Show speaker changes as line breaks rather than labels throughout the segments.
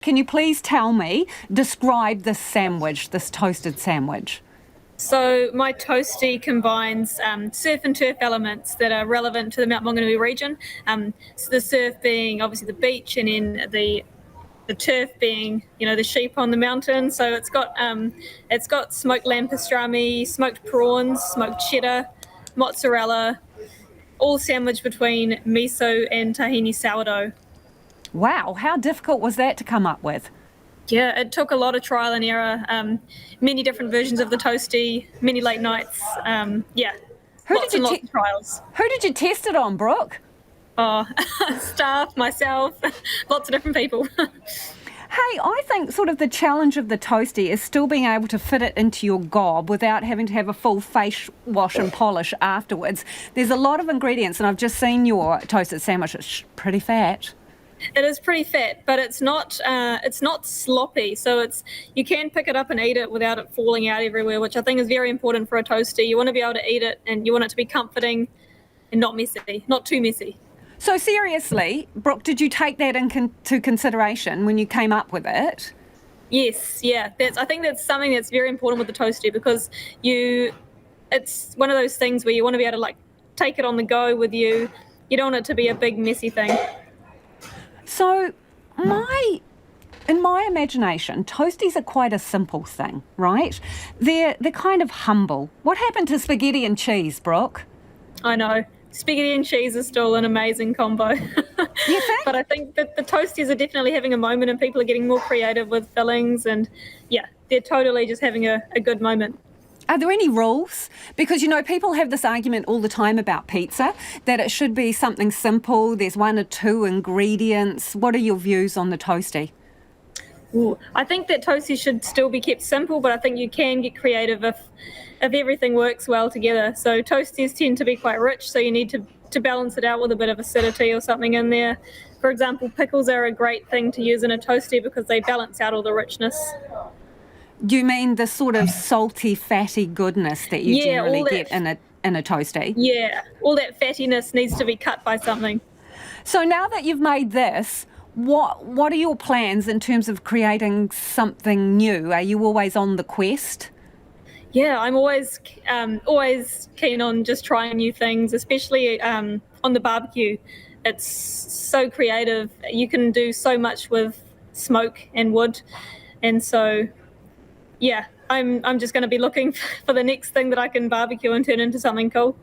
Can you please describe this sandwich, this toasted sandwich?
So my toastie combines surf and turf elements that are relevant to the Mt Maunganui region. So the surf being obviously the beach, and then the turf being, the sheep on the mountain. So it's got smoked lamb pastrami, smoked prawns, smoked cheddar, mozzarella, all sandwiched between miso and tahini sourdough.
Wow, how difficult was that to come up with?
Yeah, it took a lot of trial and error, many different versions of the toastie, many late nights, lots and lots of trials.
Who did you test it on, Brooke?
Oh, staff, myself, lots of different people.
Hey, I think sort of the challenge of the toastie is still being able to fit it into your gob without having to have a full face wash and polish afterwards. There's a lot of ingredients, and I've just seen your toasted sandwich. It's pretty fat.
It is pretty fat, but it's not sloppy. So you can pick it up and eat it without it falling out everywhere, which I think is very important for a toastie. You want to be able to eat it, and you want it to be comforting and not messy, not too messy.
So seriously, Brooke, did you take that into consideration when you came up with it?
Yes, yeah. I think that's something that's very important with the toastie, because it's one of those things where you want to be able to take it on the go with you. You don't want it to be a big messy thing.
So in my imagination, toasties are quite a simple thing, right? They're kind of humble. What happened to spaghetti and cheese, Brooke?
I know. Spaghetti and cheese is still an amazing combo.
You think?
But I think that the toasties are definitely having a moment, and people are getting more creative with fillings, and they're totally just having a good moment.
Are there any rules? Because, people have this argument all the time about pizza, that it should be something simple, there's 1 or 2 ingredients. What are your views on the toastie?
Ooh, I think that toasties should still be kept simple, but I think you can get creative if everything works well together. So toasties tend to be quite rich, so you need to balance it out with a bit of acidity or something in there. For example, pickles are a great thing to use in a toastie because they balance out all the richness.
You mean the sort of salty, fatty goodness that you generally get in a toastie?
Yeah, all that fattiness needs to be cut by something.
So now that you've made this, what are your plans in terms of creating something new? Are you always on the quest?
Yeah, I'm always keen on just trying new things, especially on the barbecue. It's so creative. You can do so much with smoke and wood, and so yeah, I'm just going to be looking for the next thing that I can barbecue and turn into something cool.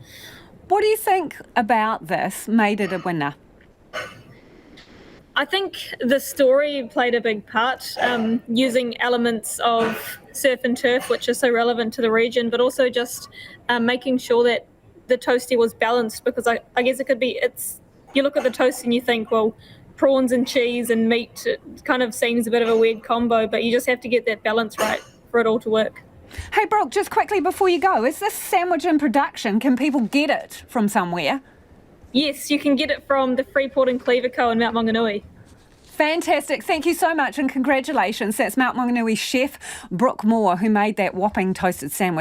What do you think about this made it a winner?
I think the story played a big part, using elements of surf and turf, which is so relevant to the region, but also just making sure that the toastie was balanced, because I guess it could be, you look at the toast and you think, well, prawns and cheese and meat, it kind of seems a bit of a weird combo, but you just have to get that balance right for it all to work.
Hey, Brooke, just quickly before you go, is this sandwich in production? Can people get it from somewhere?
Yes, you can get it from the Freeport and Cleaver Co in Mt Maunganui.
Fantastic. Thank you so much and congratulations. That's Mt Maunganui chef Brooke Moore, who made that whopping toasted sandwich.